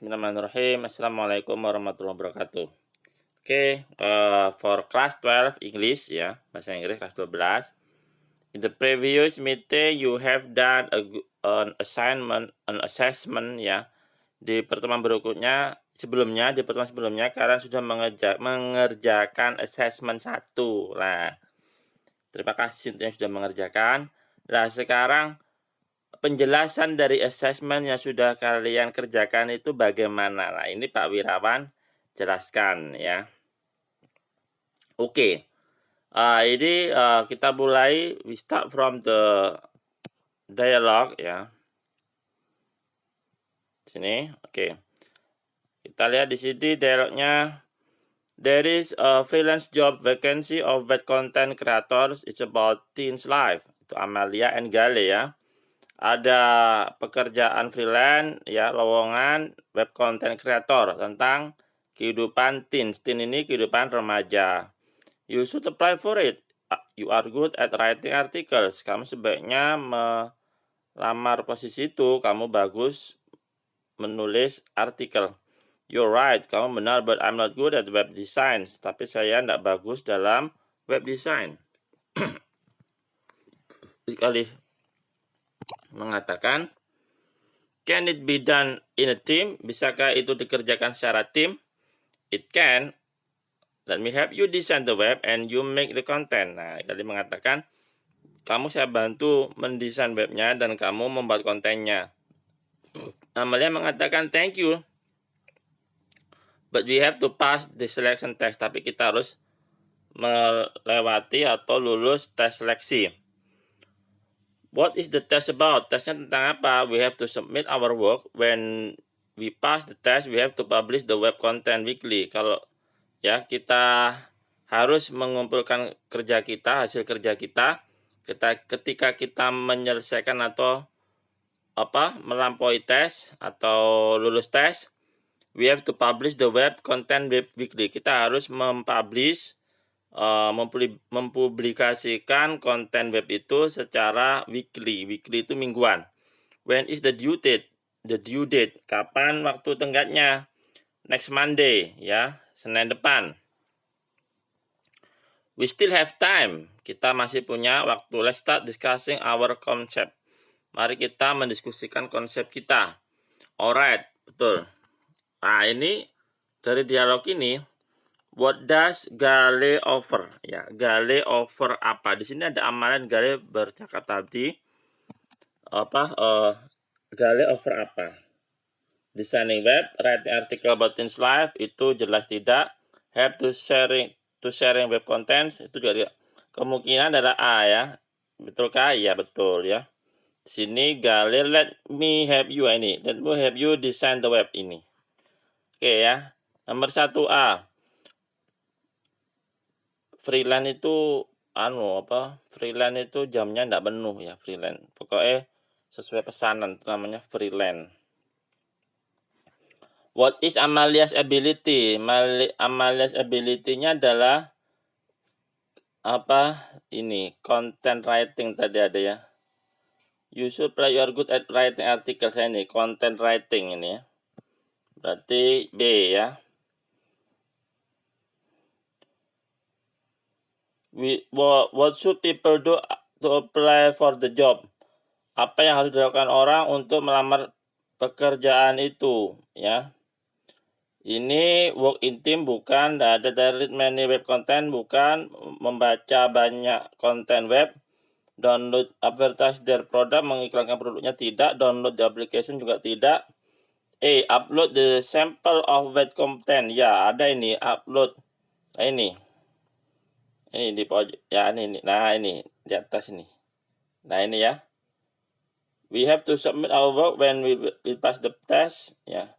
Bismillahirrahmanirrahim. Assalamualaikum warahmatullahi wabarakatuh. For class 12 English ya, bahasa Inggris kelas 12. In the previous meeting you have done an assessment ya. Di pertemuan berikutnya di pertemuan sebelumnya kalian sudah mengerjakan assessment 1. Nah, terima kasih untuk yang sudah mengerjakan. Nah, sekarang penjelasan dari assessment yang sudah kalian kerjakan itu bagaimana? Nah, ini Pak Wirawan jelaskan ya. Oke. Ini kita mulai, we start from the dialogue ya. Sini, oke. Kita lihat di sini dialognya. There is a freelance job vacancy of web content creators. It's about teens life. Itu Amalia and Gale ya. Ada pekerjaan freelance ya, lowongan web content creator tentang kehidupan teens. Teen ini kehidupan remaja. You should apply for it. You are good at writing articles. Kamu sebaiknya melamar posisi itu. Kamu bagus menulis artikel. You're right, kamu benar, but I'm not good at web design. Tapi saya tidak bagus dalam web design. Sekali mengatakan, can it be done in a team? Bisakah itu dikerjakan secara tim? It can. Let me help you design the web and you make the content. Nah, tadi mengatakan, kamu saya bantu mendesain webnya dan kamu membuat kontennya. Amalia mengatakan, thank you. But we have to pass the selection test. Tapi kita harus melewati atau lulus tes seleksi. What is the test about? Tesnya tentang apa? We have to submit our work. When we pass the test, we have to publish the web content weekly. Kalau ya kita harus mengumpulkan kerja kita, hasil kerja kita. Ketika kita menyelesaikan atau melampaui tes atau lulus tes, we have to publish the web content weekly. Kita harus mempublikasikan konten web itu secara weekly. Weekly itu mingguan. When is the due date? The due date. Kapan waktu tenggatnya? Next Monday, ya, Senin depan. We still have time. Kita masih punya waktu. Let's start discussing our concept. Mari kita mendiskusikan konsep kita. Alright, betul. Nah, ini dari dialog ini, what does Gale offer? Ya, Gale offer apa? Di sini ada amalan Gale bercakap tadi. Gale offer apa? Designing web, writing article about teens life, itu jelas tidak. Help to sharing web contents, itu juga kemungkinan adalah A ya. Betulkah? Ya, betul ya. Di sini Gale, let me help you ini. Let me help you design the web ini. Oke ya. Nomor 1A. Freelance itu freelance itu jamnya tidak penuh ya, freelance. Pokoknya sesuai pesanan, itu namanya freelance. What is Amalia's ability? Amalia's ability-nya adalah content writing tadi ada ya. You should play, you are good at writing articles. Ini content writing ini ya. Berarti B ya. What should people do to apply for the job? Apa yang harus dilakukan orang untuk melamar pekerjaan itu ya. Ini work in team bukan, ada read many web content bukan, membaca banyak konten web, download advertise their product, mengiklankan produknya tidak, download the application juga tidak. Upload the sample of web content. Ya, ada ini upload. Nah, ini di pojok ya, ini. Nah, ini di atas ini. Nah, ini ya. We have to submit our work when we pass the test ya.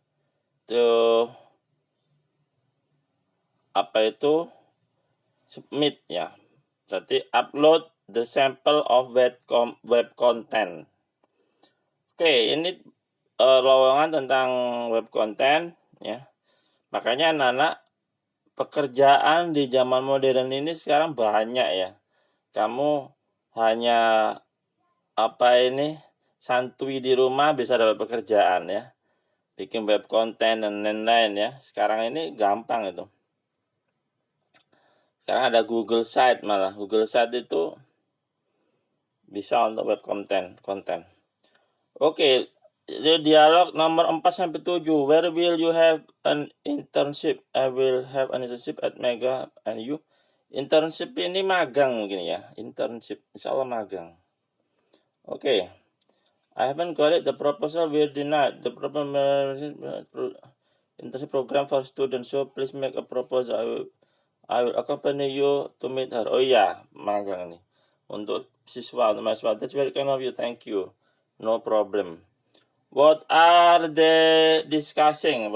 Submit ya. Berarti upload the sample of web content. Oke, ini lowongan tentang web content ya. Makanya anak-anak, pekerjaan di zaman modern ini sekarang banyak ya. Kamu hanya santuy di rumah bisa dapat pekerjaan ya. bikin web content dan lain-lain ya. Sekarang ini gampang itu. Sekarang ada Google Site malah. Google Site itu bisa untuk web content. Oke, dialog nomor 4 sampai 7. Where will you have an internship? I will have an internship at Mega, and you? Internship ini magang mungkin ya. Internship, insya Allah magang. Oke. I haven't got it. The proposal will denied. The internship program for students. So please make a proposal. I will accompany you to meet her. Oh iya, magang nih. Untuk siswa, untuk mahasiswa. That's very kind of you. Thank you. No problem. What are they discussing?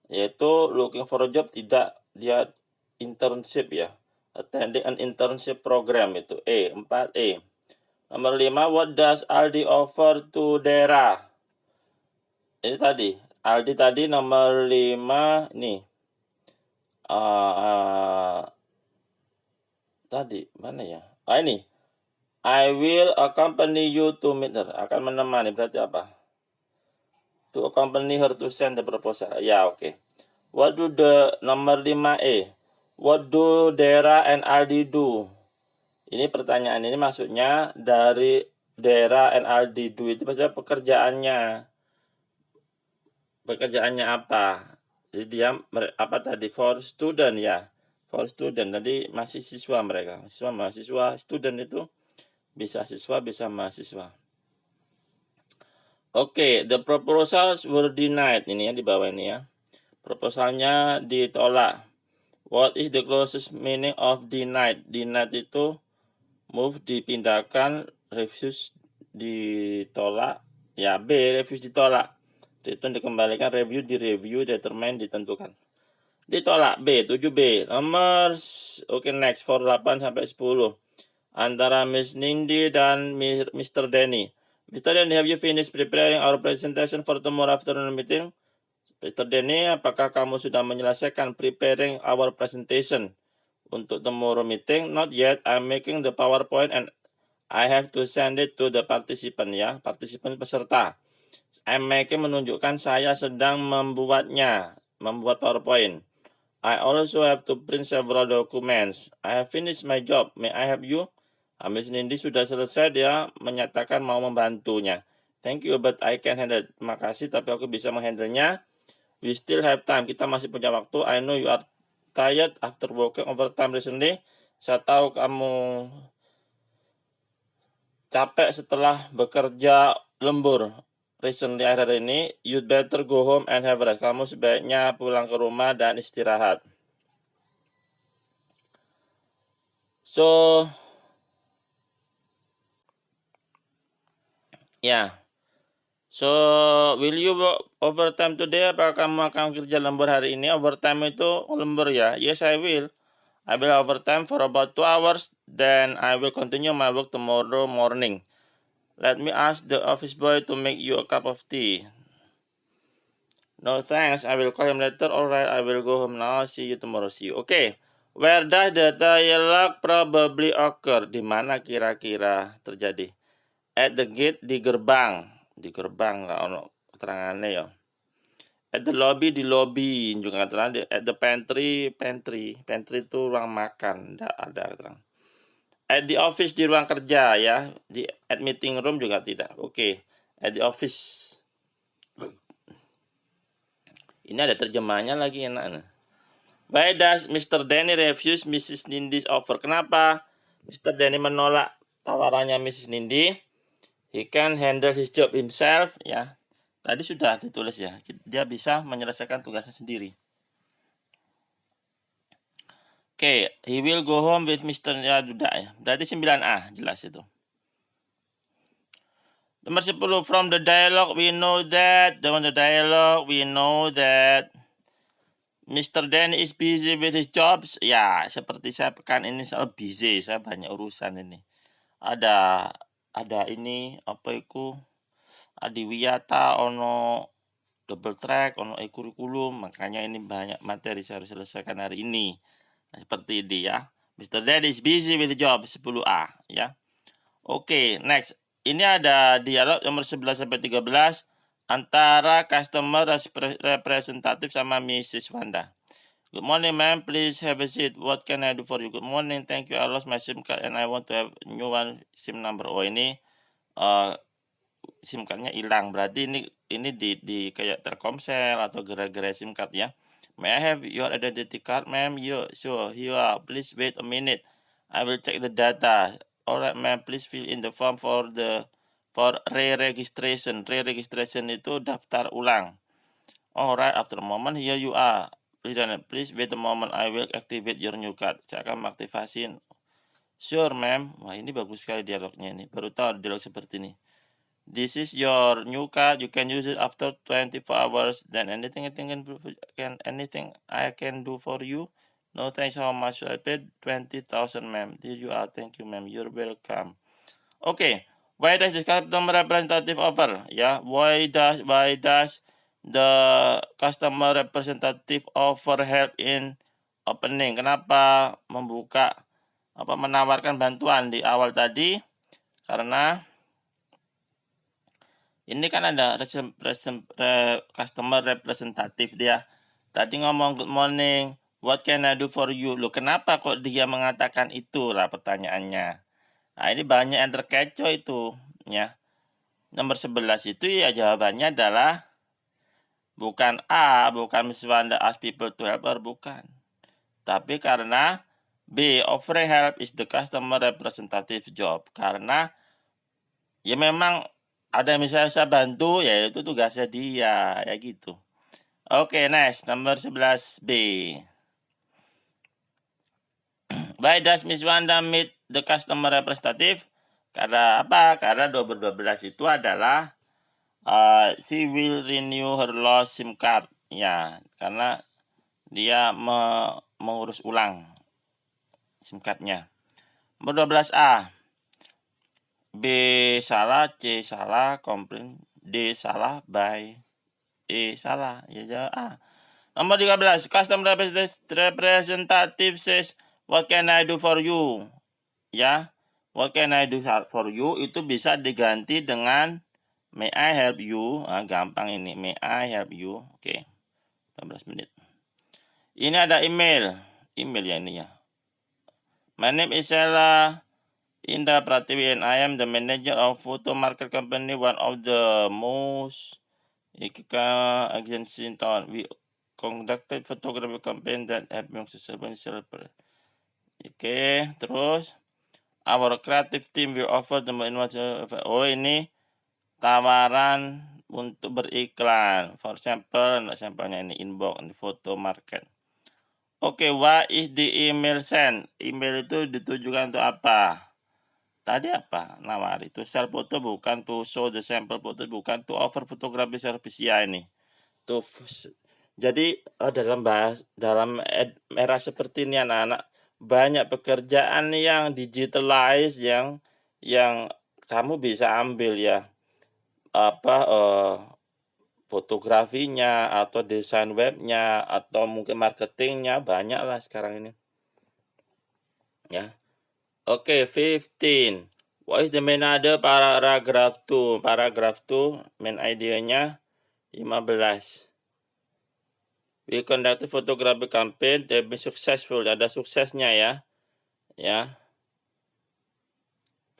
Yaitu looking for a job, tidak, dia internship ya. Attending an internship program itu. 4E. Nomor 5, what does Aldi offer to Dera? Ini tadi. Aldi tadi nomor 5 nih. Tadi mana ya? Ini. I will accompany you to meet her. Akan menemani berarti apa? To accompany her to send the proposal. Ya, oke. What do the nomor 5E? What do Dera and Aldi do? Ini pertanyaan ini maksudnya dari Dera and Aldi do itu maksudnya pekerjaannya apa? Jadi dia apa tadi, for student ya, for student. Tadi masih siswa mereka, mahasiswa, student itu bisa siswa bisa mahasiswa. Oke, the proposals were denied. Ini ya di bawah ini ya, proposalnya ditolak. What is the closest meaning of denied? Denied itu move dipindahkan, refuse ditolak, ya B refuse ditolak, return dikembalikan, review direview, determine ditentukan. Ditolak B, 7B. Nomor oke, next for 8 sampai 10. Antara Miss Nindi dan Mr. Denny. Mr. Denny, have you finished preparing our presentation for tomorrow afternoon meeting? Mr. Denny, apakah kamu sudah menyelesaikan preparing our presentation untuk tomorrow meeting? Not yet. I'm making the PowerPoint and I have to send it to the participant ya. Partisipan peserta. I'm making menunjukkan saya sedang membuat PowerPoint. I also have to print several documents. I have finished my job. May I help you? Miss Nindi sudah selesai, dia menyatakan mau membantunya. Thank you, but I can handle it. Terima kasih, tapi aku bisa menghandlenya. We still have time. Kita masih punya waktu. I know you are tired after working overtime recently. Saya tahu kamu capek setelah bekerja lembur recently akhir ini. You'd better go home and have rest. Kamu sebaiknya pulang ke rumah dan istirahat. So, yeah. So, will you work overtime today? Apakah kamu akan kerja lembur hari ini? Overtime itu lembur ya? Yes, I will. I will overtime for about 2 hours. Then I will continue my work tomorrow morning. Let me ask the office boy to make you a cup of tea. No thanks, I will call him later. Alright, I will go home now. See you tomorrow. See you. Okay. Where does the dialogue probably occur? Di mana kira-kira terjadi? At the gate, di gerbang. Di gerbang, nggak ono keterangannya ya. At the lobby, di lobby. Juga nggak terang. At the pantry. Pantry itu ruang makan. Nggak ada keterangan. At the office, di ruang kerja ya. At meeting room juga tidak. Oke. At the office. Ini ada terjemahannya lagi, enak. Why does Mr. Denny refuse Mrs. Nindy's offer? Kenapa Mr. Denny menolak tawarannya Mrs. Nindy? He can handle his job himself. Ya, tadi sudah ditulis ya. Dia bisa menyelesaikan tugasnya sendiri. Oke, he will go home with Mr. Ya, sudah ya. Berarti 9A, jelas itu. Nomor 10, from the dialogue we know that Mr. Denny is busy with his jobs. Ya, seperti saya pekan ini soal busy, saya banyak urusan ini. Ada ini apa itu? Adiwiyata ono double track, ono kurikulum, makanya ini banyak materi saya harus selesaikan hari ini. Nah, seperti ini ya. Mr. Denny is busy with the job, 10A ya. Oke, next. Ini ada dialog nomor 11 sampai 13. antara customer representative sama Mrs. Wanda. Good morning, ma'am. Please have a seat. What can I do for you? Good morning. Thank you. I lost my SIM card and I want to have new one SIM number. Oh, ini SIM cardnya hilang. Berarti ini di kayak Telkomsel atau gerai-gerai SIM card ya. May I have your identity card, ma'am? Sure. Here you are. Please wait a minute. I will check the data. Alright, ma'am. Please fill in the form for re-registration. Re-registration itu daftar ulang. Alright, after a moment, here you are. Please wait a moment, I will activate your new card. Saya akan mengaktifasi. Sure, ma'am. Wah, ini bagus sekali dialognya ini. Baru tahu dialog seperti ini. This is your new card. You can use it after 24 hours. Then anything I can do for you? No, thanks. How much I paid? 20,000, ma'am. Here you are. Thank you, ma'am. You're welcome. Okay. Why does the customer representative offer? Yeah. Why does the customer representative offer help in opening? Kenapa menawarkan bantuan di awal tadi? Karena ini kan ada customer representative dia. Tadi ngomong good morning, what can I do for you? Loh, kenapa kok dia mengatakan itu lah pertanyaannya. Nah, ini banyak yang terkecoh itu ya. Nomor 11 itu ya jawabannya adalah bukan A, bukan Miss Wanda ask people to help her, bukan. Tapi karena B, offering help is the customer representative job. Karena ya memang ada yang bisa bantu, ya itu tugasnya dia, ya gitu. Oke, next, nomor 11B. Why does Miss Wanda meet the customer representative? Karena apa? Karena 12 itu adalah she will renew her lost SIM card. Ya, karena dia mengurus ulang SIM cardnya. Nomor 12A. B salah, C salah, komplain, D salah, by, E salah. Ya jawab A. Nomor 13. Customer representative says, what can I do for you? Ya, what can I do for you itu bisa diganti dengan may I help you. Gampang ini, may I help you. Oke, 15 menit. Ini ada email ya ini ya. My name is Sheila Indah Pratiwi and I am the manager of Photo Market Company, one of the most agency in town. We conducted photography campaign that have been successful. Oke, terus our creative team will offer the ini tawaran untuk beriklan. For example, sampelnya ini inbox di Photo Market. Oke, what is the email sent? Email itu ditujukan untuk apa? Tadi apa? Nawari. To sell foto bukan, to show the sample foto bukan, to offer photography service ya ini. Jadi dalam era seperti ini anak-anak banyak pekerjaan yang digitalize yang kamu bisa ambil ya. Fotografinya atau desain webnya atau mungkin marketingnya banyak lah sekarang ini. Ya. Oke, 15. What is the main idea paragraph 2? Paragraph 2 main idenya 15. We conducted photography campaign that been successful. Ada suksesnya ya. Ya.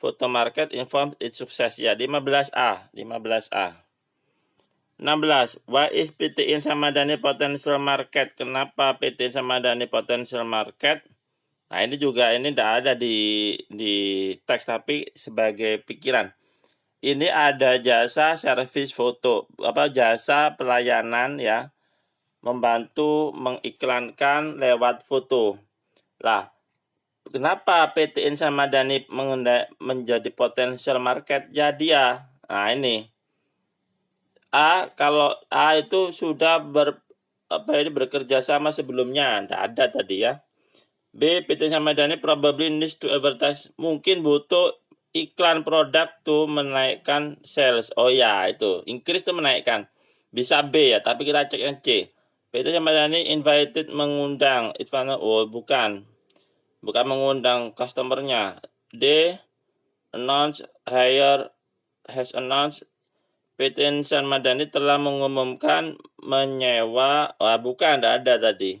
Photo market informed its success ya. 15A. 16. Why is PT Insamadani potential market? Kenapa PT Insamadani potential market? Nah, ini juga tidak ada di teks tapi sebagai pikiran. Ini ada jasa servis foto, jasa pelayanan ya, membantu mengiklankan lewat foto. Lah, kenapa PT Insamadani menjadi potential market? Jadi ya, nah ini kalau A itu sudah bekerja sama sebelumnya, tidak ada tadi ya. B, PT Insamadani probably needs to advertise, mungkin butuh iklan produk tuh menaikkan sales. Oh ya, itu increase tuh menaikkan. Bisa B ya, tapi kita cek yang C. PT Insamadani invited, mengundang. Oh, bukan mengundang customernya. D, has announced PT Insan Madani telah mengumumkan menyewa, bukan, tidak ada tadi.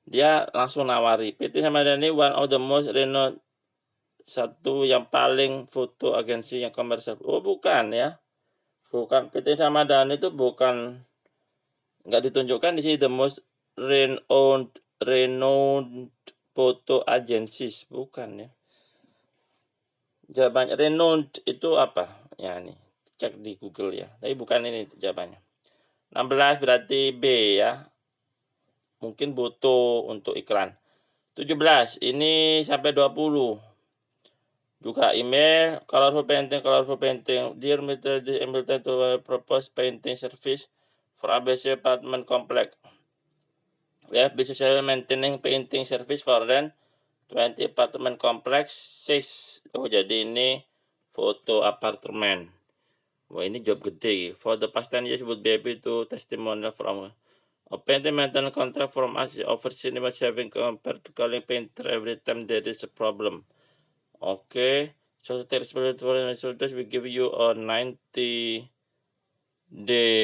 Dia langsung nawari. PT Insan Madani one of the most renowned, satu yang paling foto agensi yang komersial. Oh, bukan ya. Bukan, PT Insan Madani itu bukan, nggak ditunjukkan di sini the most renowned photo agencies, bukan ya. Jawabannya renowned itu apa? Ya nih, cek di Google ya. Tapi bukan ini jawabannya. 16 berarti B ya. Mungkin butuh untuk iklan. 17 ini sampai 20. Juga email, colorful painting. Dear Mr. Hamilton to propose painting service for ABC apartment complex. We have been maintaining painting service for rent 20 apartment complex 6. Oh, jadi ini foto apartemen. Wah, ini job gede. For the past 10 years would be happy to testimonial from a painting maintenance contract from us over cinema saving compared to calling painter every time there is a problem. Okay. So we give you a 90-day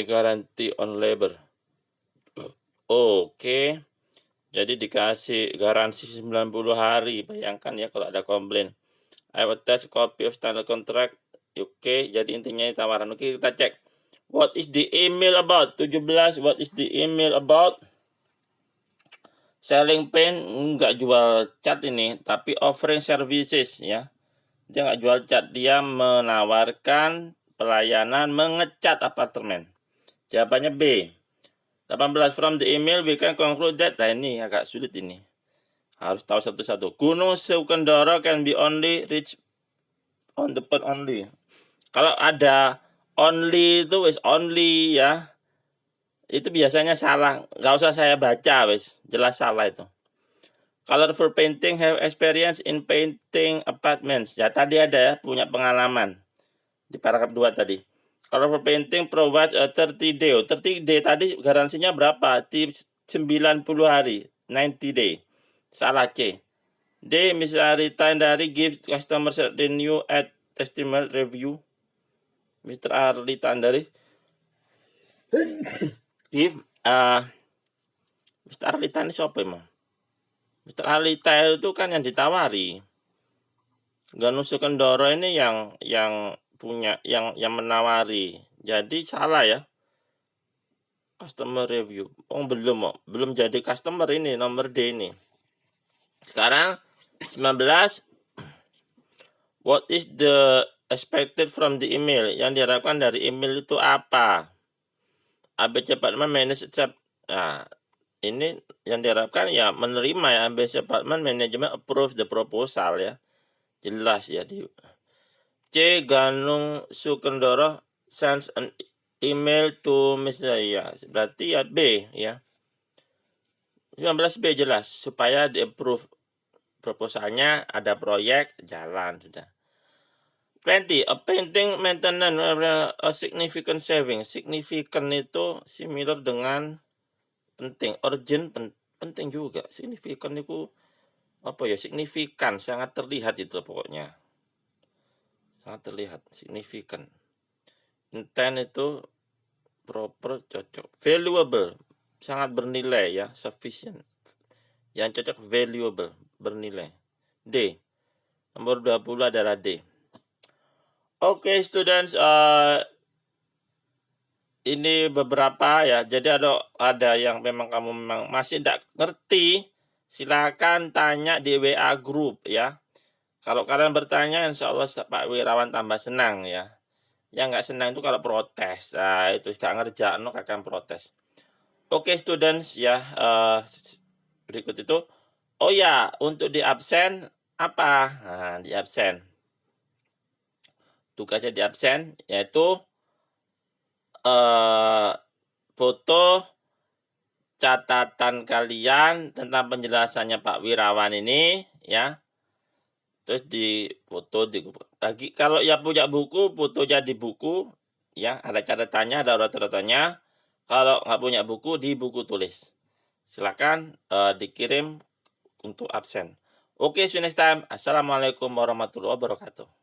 guarantee on labor. Oke. Jadi dikasih garansi 90 hari. Bayangkan ya kalau ada komplain. I will attach copy of standard contract. Oke, jadi intinya ini tawaran. Oke, kita cek. What is the email about? 17. What is the email about? Selling paint, nggak jual cat ini, tapi offering services ya. Dia nggak jual cat, dia menawarkan pelayanan mengecat apartemen. Jawabannya B. 18. From the email we can conclude that. Nah, ini agak sulit ini. Harus tahu satu-satu. Gunung Sukendoro can be only reached on the phone only. Kalau ada only itu wis only ya. Itu biasanya salah. Nggak usah saya baca wis. Jelas salah itu. Colorful painting have experience in painting apartments. Ya tadi ada ya, punya pengalaman. Di paragraf 2 tadi. Colorful painting provides a 30 day. 30 day tadi garansinya berapa? 90 hari. 90 day. Salah C. D. Mr. Arita Andari give customers renew at testimonial review. Mr. Arita Andari give Mr. Arita ini siapa emang? Mr. Arita itu kan yang ditawari. Gunung Sukendoro ini yang punya yang menawari. Jadi salah ya. Customer review. Oh, belum jadi customer ini, nomor D ini. Sekarang 19. What is the expected from the email? Yang diharapkan dari email itu apa? ABC Apartment Management. Nah, ini yang diharapkan ya menerima ya, ABC Apartment Management approve the proposal ya. Jelas ya di C. Gunung Sukendoro sends an email to Mr. Ya, berarti ya B ya. 19B jelas supaya di approve proposalnya, ada proyek jalan sudah. 20. A painting maintenance a significant saving. Significant itu similar dengan penting. Urgent penting juga. Significant itu apa ya? Signifikan, sangat terlihat itu pokoknya. Sangat terlihat, signifikan. Intent itu proper, cocok. Valuable, sangat bernilai ya, sufficient. Yang cocok valuable, bernilai. D. Nomor 20 adalah D. Oke, students, ini beberapa ya. Jadi ada yang memang kamu masih tidak ngerti, silakan tanya di WA group ya. Kalau kalian bertanya, insya Allah Pak Wirawan tambah senang ya. Yang nggak senang itu kalau protes. Nah, itu nggak ngerjain, akan protes. Oke, students ya. Berikut itu. Oh ya, untuk di absen apa? Nah, di absen. Tugasnya di absen yaitu foto catatan kalian tentang penjelasannya Pak Wirawan ini ya. Terus di foto bagi kalau yang punya buku, fotonya di buku ya, ada catatannya, ada urat-uratannya. Kalau nggak punya buku, di buku tulis. Silakan dikirim untuk absen. Oke, see you next time. Assalamualaikum warahmatullahi wabarakatuh.